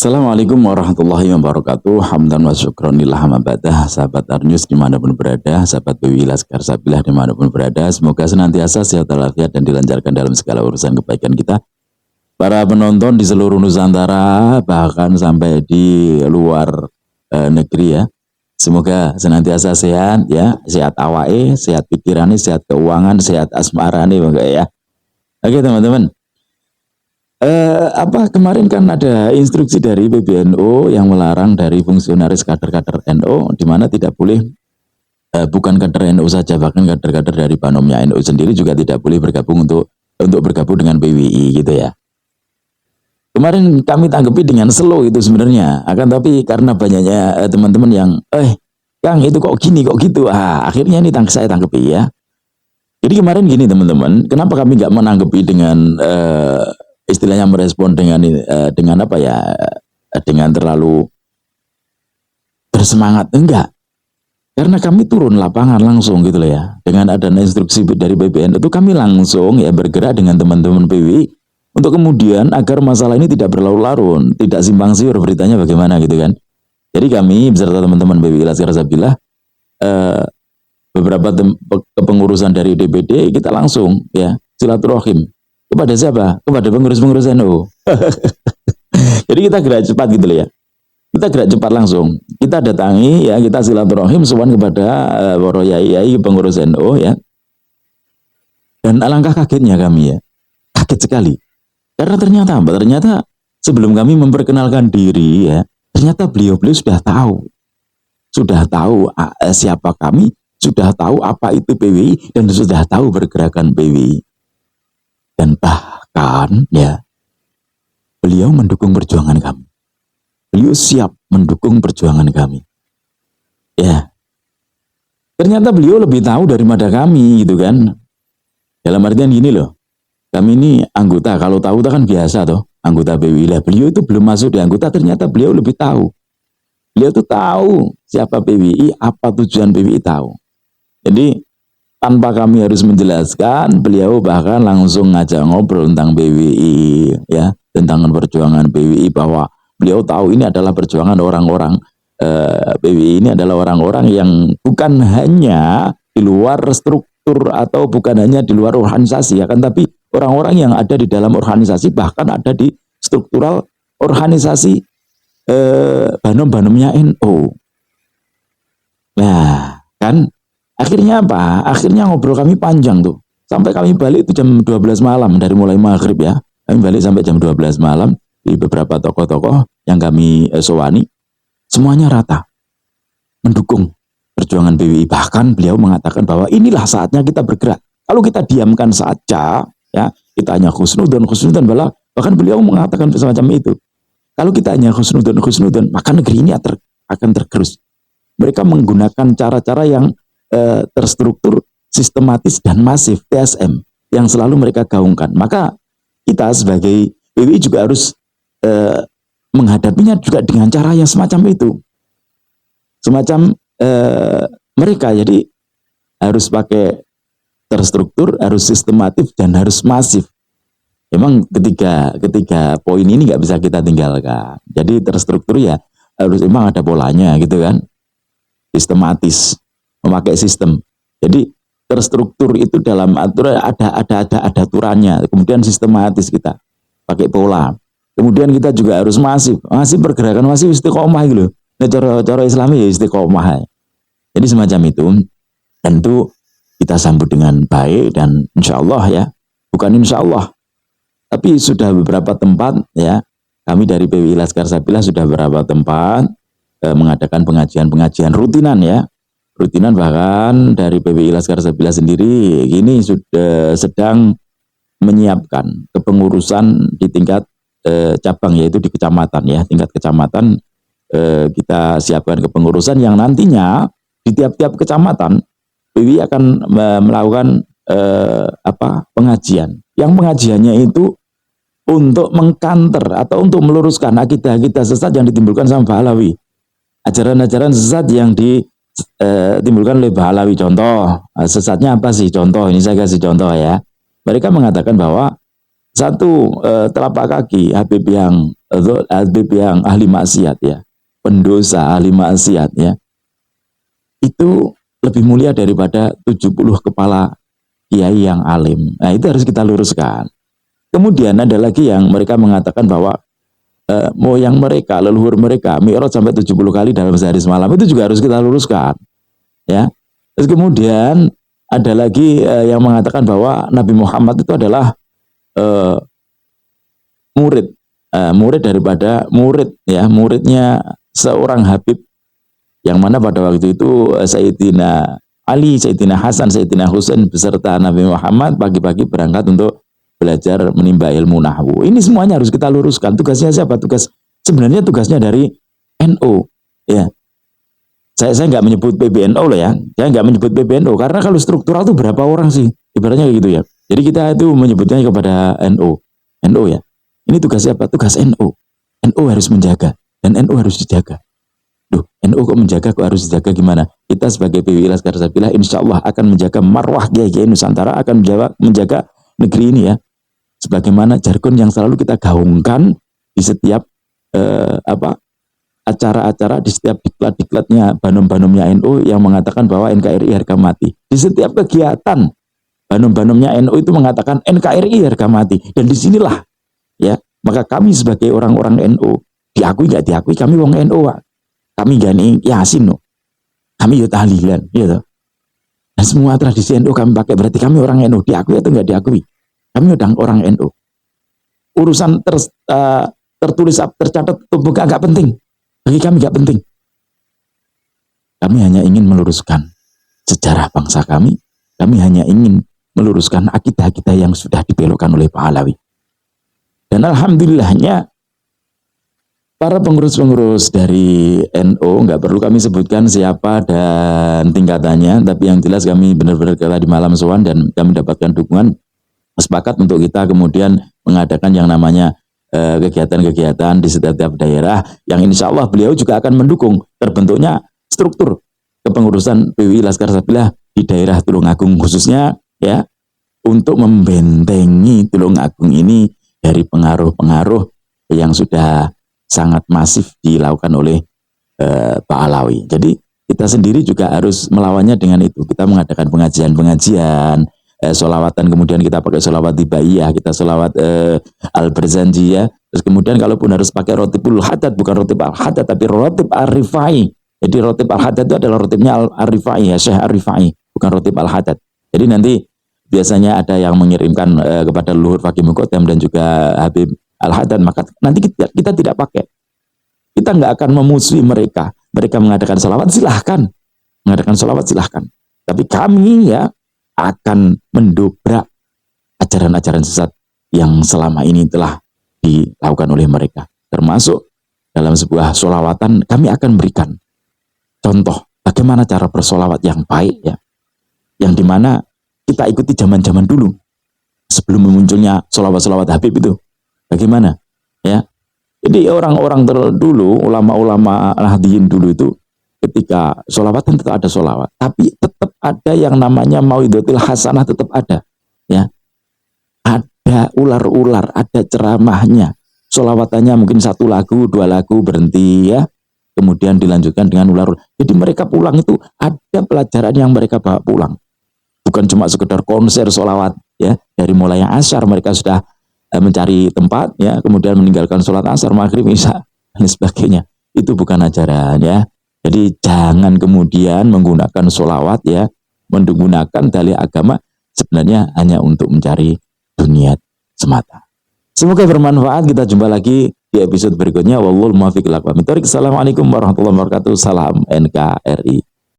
Assalamualaikum warahmatullahi wabarakatuh. Hamdan wa syukron lillah ma badah. Sahabat Arnews dimanapun berada, sahabat BWI Laskar Sabilah dimanapun berada, semoga senantiasa sehat walafiat dan dilancarkan dalam segala urusan kebaikan kita. Para penonton di seluruh Nusantara, bahkan sampai di luar negeri ya, semoga senantiasa sehat ya, sehat awake, sehat pikirannya, sehat keuangan, sehat asmarane ya. Oke teman-teman. Kemarin kan ada instruksi dari PBNU yang melarang dari fungsionaris kader-kader NU, di mana tidak boleh bukan kader NU saja, bahkan kader-kader dari panomnya NU sendiri juga tidak boleh bergabung untuk bergabung dengan PWI gitu ya. Kemarin kami tanggapi dengan slow itu sebenarnya, akan tapi karena banyaknya teman-teman yang Kang itu kok gini kok gitu, akhirnya ini saya tanggapi ya. Jadi kemarin gini teman-teman, kenapa kami nggak menanggapi dengan istilahnya merespon dengan apa ya, dengan terlalu bersemangat, enggak, karena kami turun lapangan langsung gitu loh ya, dengan adanya instruksi dari BPN itu kami langsung ya bergerak dengan teman-teman PWI untuk kemudian agar masalah ini tidak berlarut-larut, tidak simpang siur beritanya bagaimana gitu kan. Jadi kami beserta teman-teman PWI Laskar Sabilah beberapa kepengurusan dari DPD kita langsung ya silaturahim kepada siapa? Kepada pengurus-pengurus NU. Jadi kita gerak cepat gitu loh ya. Kita gerak cepat langsung. Kita datangi ya, kita silaturahim sowan kepada para yai pengurus NU ya. Dan alangkah kagetnya kami ya. Kaget sekali. Karena ternyata sebelum kami memperkenalkan diri ya, ternyata beliau-beliau sudah tahu. Sudah tahu siapa kami, sudah tahu apa itu PWI, dan sudah tahu pergerakan PWI. Dan bahkan ya, beliau mendukung perjuangan kami. Beliau siap mendukung perjuangan kami. Ya, ternyata beliau lebih tahu daripada kami gitu kan. Dalam artian gini loh, kami ini anggota, kalau tahu kan biasa toh, anggota PWI lah. Beliau itu belum masuk di anggota, ternyata beliau lebih tahu. Beliau tuh tahu siapa PWI, apa tujuan PWI tahu. Jadi tanpa kami harus menjelaskan, beliau bahkan langsung ngajak ngobrol tentang PWI ya, tentang perjuangan PWI, bahwa beliau tahu ini adalah perjuangan orang-orang PWI ini adalah orang-orang yang bukan hanya di luar struktur atau bukan hanya di luar organisasi, akan tapi orang-orang yang ada di dalam organisasi, bahkan ada di struktural organisasi banom-banomnya NU. Nah, kan akhirnya apa? Akhirnya ngobrol kami panjang tuh. Sampai kami balik itu jam 12 malam dari mulai maghrib ya. Kami balik sampai jam 12 malam di beberapa tokoh-tokoh yang kami sowani. Semuanya rata mendukung perjuangan PWI. Bahkan beliau mengatakan bahwa inilah saatnya kita bergerak. Kalau kita diamkan saja, ya kita hanya khusnudon, bahkan beliau mengatakan semacam itu. Kalau kita hanya khusnudon, maka negeri ini akan tergerus. Mereka menggunakan cara-cara yang terstruktur, sistematis dan masif, TSM, yang selalu mereka gaungkan. Maka kita sebagai PWI juga harus menghadapinya juga dengan cara yang semacam itu. Semacam mereka, jadi harus pakai terstruktur, harus sistematif, dan harus masif. Memang ketiga poin ini nggak bisa kita tinggalkan. Jadi terstruktur ya harus memang ada polanya gitu kan, sistematis, memakai sistem. Jadi terstruktur itu dalam aturan ada aturannya, kemudian sistematis kita pakai pola. Kemudian kita juga harus masif pergerakan, masif istiqomah gitu loh. Nah, cara Islami ya istiqomah. Jadi semacam itu. Tentu kita sambut dengan baik dan insya Allah ya, bukan insya Allah, tapi sudah beberapa tempat ya, kami dari PWI Laskar Sabilah sudah beberapa tempat mengadakan pengajian rutinan ya. Rutinan, bahkan dari PWI Laskar Sabilah sendiri ini sudah sedang menyiapkan kepengurusan di tingkat cabang, yaitu di kecamatan ya, tingkat kecamatan. Kita siapkan kepengurusan yang nantinya di tiap-tiap kecamatan PWI akan melakukan pengajian. Yang pengajiannya itu untuk mengkanter atau untuk meluruskan akidah-akidah sesat yang ditimbulkan sama Pahlawi. Ajaran-ajaran sesat yang ditimbulkan oleh Pahlawi. Contoh, sesatnya apa sih? Contoh, ini saya kasih contoh ya. Mereka mengatakan bahwa satu telapak kaki Habib yang ahli maksiat ya, pendosa ahli maksiat ya, itu lebih mulia daripada 70 kepala kiai yang alim. Nah, itu harus kita luruskan. Kemudian ada lagi yang mereka mengatakan bahwa moyang mereka, leluhur mereka mi'raj sampai 70 kali dalam sehari semalam, itu juga harus kita luruskan ya. Terus kemudian ada lagi yang mengatakan bahwa Nabi Muhammad itu adalah murid daripada muridnya seorang Habib, yang mana pada waktu itu Sayyidina Ali, Sayyidina Hasan, Sayyidina Husain beserta Nabi Muhammad pagi-pagi berangkat untuk belajar menimba ilmu nahwu. Ini semuanya harus kita luruskan. Tugasnya siapa? Sebenarnya tugasnya dari NU ya. Saya nggak menyebut PBNU loh ya. Saya nggak menyebut PBNU karena kalau struktural itu berapa orang sih? Ibaratnya gitu ya. Jadi kita itu menyebutnya kepada NU ya. Ini tugas siapa? Tugas NU. NU harus menjaga dan NU harus dijaga. Duh, NU kok menjaga, kok harus dijaga gimana? Kita sebagai PWI Laskar Sabilah insya Allah akan menjaga marwah Kiai Nusantara, akan menjaga negeri ini ya. Sebagaimana jargon yang selalu kita gaungkan di setiap acara-acara, di setiap diklat-diklatnya banom-banomnya NU yang mengatakan bahwa NKRI harga mati. Di setiap kegiatan banom-banomnya NU itu mengatakan NKRI harga mati. Dan disinilah ya, maka kami sebagai orang-orang NU, diakui gak diakui, kami wong NU, kami gani Yasin no, kami yo tahlilan gitu. Dan semua tradisi NU kami pakai, berarti kami orang NU, diakui atau gak diakui, kami orang NU. Urusan tertulis tercatat tubuh gak penting, bagi kami gak penting. Kami hanya ingin meluruskan sejarah bangsa kami hanya ingin meluruskan akidah kita yang sudah dibelokkan oleh Pahlawi. Dan alhamdulillahnya para pengurus-pengurus dari NU, nggak perlu kami sebutkan siapa dan tingkatannya, tapi yang jelas kami benar-benar di malam sowan dan kami mendapatkan dukungan, sepakat untuk kita kemudian mengadakan yang namanya kegiatan-kegiatan di setiap daerah, yang insya Allah beliau juga akan mendukung terbentuknya struktur kepengurusan PWI Laskar Sabilah di daerah Tulungagung khususnya ya, untuk membentengi Tulungagung ini dari pengaruh-pengaruh yang sudah sangat masif dilakukan oleh Pak Alawi. Jadi kita sendiri juga harus melawannya dengan itu. Kita mengadakan pengajian-pengajian, sholawatan, kemudian kita pakai sholawat Tibaiyah, kita sholawat Al-Barzanji ya. Terus kemudian kalaupun harus pakai rotibul haddad, bukan rotib al-haddad tapi rotib al-rifai. Jadi rotib al-haddad itu adalah rotibnya al-rifai ya, Syekh al-Rifai, bukan rotib al-haddad. Jadi nanti biasanya ada yang mengirimkan kepada Luhur Fakih Muqaddam dan juga Habib Al-Haddad, maka nanti kita tidak pakai. Kita nggak akan memusuhi mereka. Mereka mengadakan sholawat, silahkan. Mengadakan sholawat, silahkan. Tapi kami ya akan mendobrak ajaran-ajaran sesat yang selama ini telah dilakukan oleh mereka. Termasuk dalam sebuah sholawatan, kami akan berikan contoh bagaimana cara bersolawat yang baik ya. Yang dimana kita ikuti zaman-zaman dulu sebelum munculnya sholawat-sholawat Habib itu. Bagaimana? Ya. Jadi orang-orang dulu, ulama-ulama Nahdliyin dulu itu ketika sholawatan tetap ada sholawat, tapi tetap ada yang namanya mauidhatul hasanah, tetap ada. Ya. Ada ular-ular, ada ceramahnya. Sholawatannya mungkin 1 lagu, 2 lagu berhenti ya. Kemudian dilanjutkan dengan ular-ular. Jadi mereka pulang itu ada pelajaran yang mereka bawa pulang. Bukan cuma sekedar konser sholawat ya, dari mulai asar mereka sudah mencari tempat ya, kemudian meninggalkan sholat asar, maghrib, isya dan sebagainya. Itu bukan ajaran ya. Jadi jangan kemudian menggunakan sholawat ya, menggunakan dalih agama sebenarnya hanya untuk mencari dunia semata. Semoga bermanfaat. Kita jumpa lagi di episode berikutnya. Wallahul muwaffiq ila aqwamit thoriq. Assalamualaikum warahmatullahi wabarakatuh. Salam NKRI.